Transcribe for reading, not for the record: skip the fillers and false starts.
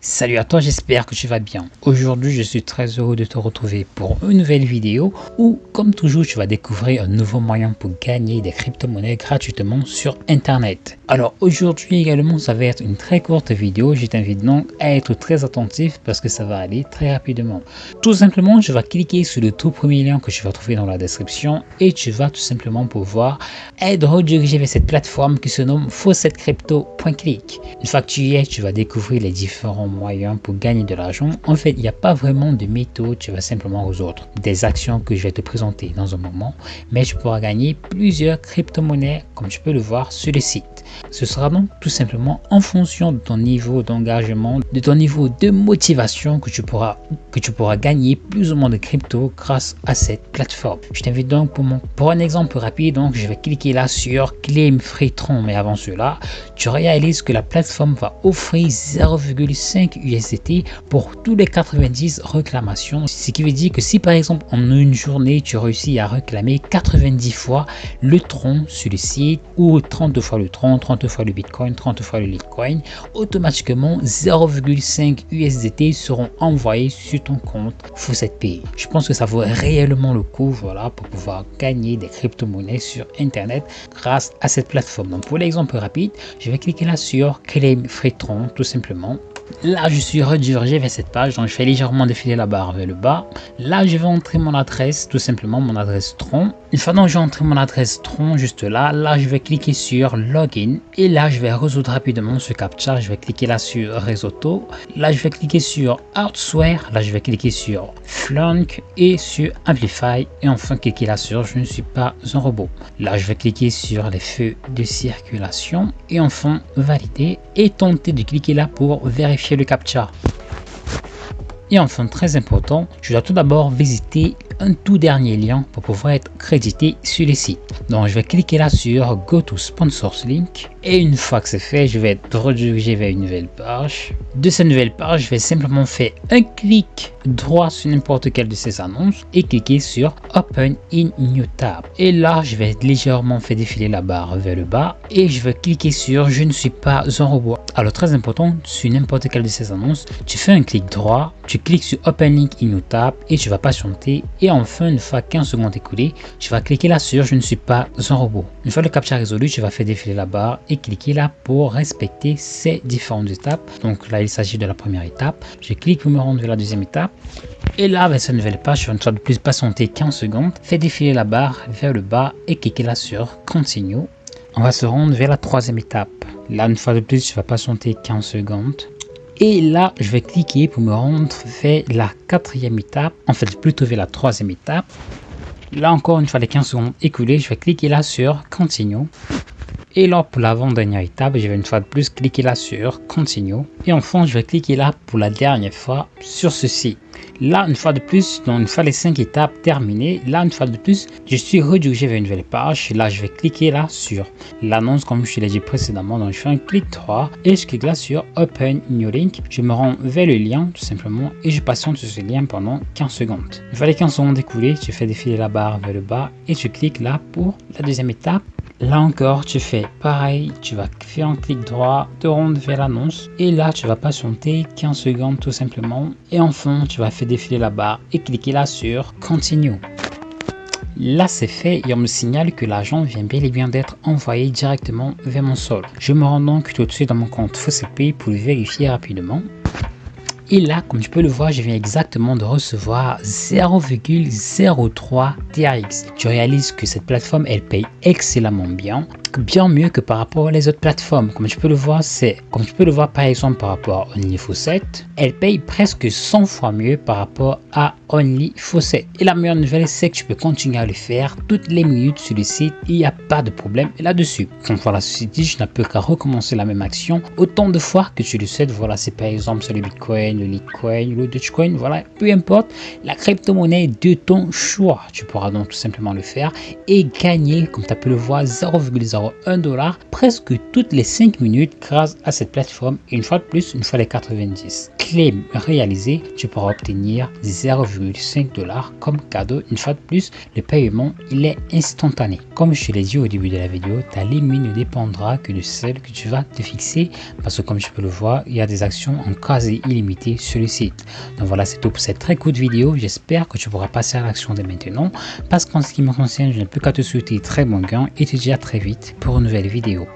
Salut à toi, j'espère que tu vas bien. Aujourd'hui, je suis très heureux de te retrouver pour une nouvelle vidéo où, comme toujours, tu vas découvrir un nouveau moyen pour gagner des crypto-monnaies gratuitement sur Internet. Alors aujourd'hui également, ça va être une très courte vidéo. Je t'invite donc à être très attentif parce que ça va aller très rapidement. Tout simplement, tu vas cliquer sur le tout premier lien que tu vas trouver dans la description et tu vas tout simplement pouvoir être redirigé vers cette plateforme qui se nomme faucetcrypto.click. Une fois que tu y es, tu vas découvrir les différents moyens pour gagner de l'argent. En fait, il n'y a pas vraiment de méthode, tu vas simplement résoudre des actions que je vais te présenter dans un moment, mais tu pourras gagner plusieurs crypto-monnaies comme tu peux le voir sur le site. Ce sera donc tout simplement en fonction de ton niveau d'engagement, de ton niveau de motivation que tu pourras gagner plus ou moins de crypto grâce à cette plateforme. Je t'invite donc pour un exemple rapide, donc je vais cliquer là sur Claim Free Tron, mais avant cela, tu réalises que la plateforme va offrir 0,5 USDT pour tous les 90 réclamations, ce qui veut dire que si par exemple en une journée tu réussis à réclamer 90 fois le Tron sur le site ou 30 fois le Tron, 30 fois le Bitcoin, 30 fois le Litecoin, automatiquement 0,5 USDT seront envoyés sur ton compte FaucetPay. Je pense que ça vaut réellement le coup, voilà, pour pouvoir gagner des crypto-monnaies sur Internet grâce à cette plateforme. Donc pour l'exemple rapide, je vais cliquer là sur Claim Free Tron tout simplement. Là, je suis redirigé vers cette page, donc je fais légèrement défiler la barre vers le bas. Là, je vais entrer mon adresse, tout simplement mon adresse Tron. Une fois que j'ai entré mon adresse Tron juste là, je vais cliquer sur Login et là, je vais résoudre rapidement ce captcha. Je vais cliquer là sur Risotto. Là, je vais cliquer sur Outswear. Là, je vais cliquer sur Flunk et sur Amplify et enfin cliquer là sur Je ne suis pas un robot. Là, je vais cliquer sur les feux de circulation et enfin valider et tenter de cliquer là pour vérifier le captcha. Et enfin, très important, je dois tout d'abord visiter un tout dernier lien pour pouvoir être crédité sur le site. Donc je vais cliquer là sur Go to Sponsors Link et une fois que c'est fait, je vais être redirigé vers une nouvelle page. De cette nouvelle page, je vais simplement faire un clic droit sur n'importe quelle de ces annonces et cliquer sur Open in New Tab. Et là, je vais légèrement faire défiler la barre vers le bas et je vais cliquer sur Je ne suis pas un robot. Alors très important, sur n'importe quelle de ces annonces, tu fais un clic droit, tu cliques sur Open Link in New Tab et tu vas patienter. Et enfin, une fois 15 secondes écoulées, tu vas cliquer là sur Je ne suis pas un robot. Une fois le captcha résolu, tu vas faire défiler la barre et cliquer là pour respecter ces différentes étapes. Donc là, il s'agit de la première étape. Je clique pour me rendre vers la deuxième étape. Et là, avec cette nouvelle page, je vais une fois de plus patienter 15 secondes, faire défiler la barre vers le bas et cliquer là sur Continue. On va se rendre vers la troisième étape. Là, une fois de plus, tu vas patienter 15 secondes. Et là, je vais cliquer pour me rendre vers la quatrième étape, en fait plutôt vers la troisième étape. Là encore, une fois les 15 secondes écoulées, je vais cliquer là sur Continue. Et là, pour l'avant-dernière étape, je vais une fois de plus cliquer là sur Continue. Et enfin, je vais cliquer là pour la dernière fois sur ceci. Là, une fois de plus, donc une fois les 5 étapes terminées, là, une fois de plus, je suis redirigé vers une nouvelle page. Là, je vais cliquer là sur l'annonce comme je l'ai dit précédemment. Donc, je fais un clic droit et je clique là sur Open New Link. Je me rends vers le lien tout simplement et je patiente sur ce lien pendant 15 secondes. Une fois les 15 secondes écoulées, tu fais défiler la barre vers le bas et tu cliques là pour la deuxième étape. Là encore, tu fais pareil, tu vas faire un clic droit, te rendre vers l'annonce et là, tu vas patienter 15 secondes tout simplement. Et enfin, tu vas faire défiler la barre et cliquer là sur Continue. Là, c'est fait et on me signale que l'argent vient bel et bien d'être envoyé directement vers mon solde. Je me rends donc tout de suite dans mon compte FaucetPay pour le vérifier rapidement. Et là, comme tu peux le voir, je viens exactement de recevoir 0,03 TRX. Tu réalises que cette plateforme, elle paye excellemment bien mieux que par rapport aux autres plateformes. Comme tu peux le voir, par exemple par rapport à OnlyFaucet, elle paye presque 100 fois mieux par rapport à OnlyFaucet. Et la meilleure nouvelle, c'est que tu peux continuer à le faire toutes les minutes sur le site. Il n'y a pas de problème là-dessus. Donc voilà, ceci dit, je n'ai plus qu'à recommencer la même action autant de fois que tu le souhaites. Voilà, c'est par exemple sur le Bitcoin, le Litecoin, le Dogecoin, voilà, peu importe la crypto-monnaie de ton choix. Tu pourras donc tout simplement le faire et gagner, comme tu as pu le voir, 0,0 $1 presque toutes les 5 minutes grâce à cette plateforme. Et une fois de plus, une fois les 90 claims réalisés, tu pourras obtenir $0,5 comme cadeau. Une fois de plus, le paiement il est instantané. Comme je te l'ai dit au début de la vidéo, ta limite ne dépendra que de celle que tu vas te fixer parce que comme tu peux le voir, il y a des actions en quasi illimité sur le site. Donc voilà, c'est tout pour cette très courte vidéo. J'espère que tu pourras passer à l'action dès maintenant parce qu'en ce qui me concerne, je ne peux qu'à te souhaiter très bon gain et te dire à très vite pour une nouvelle vidéo.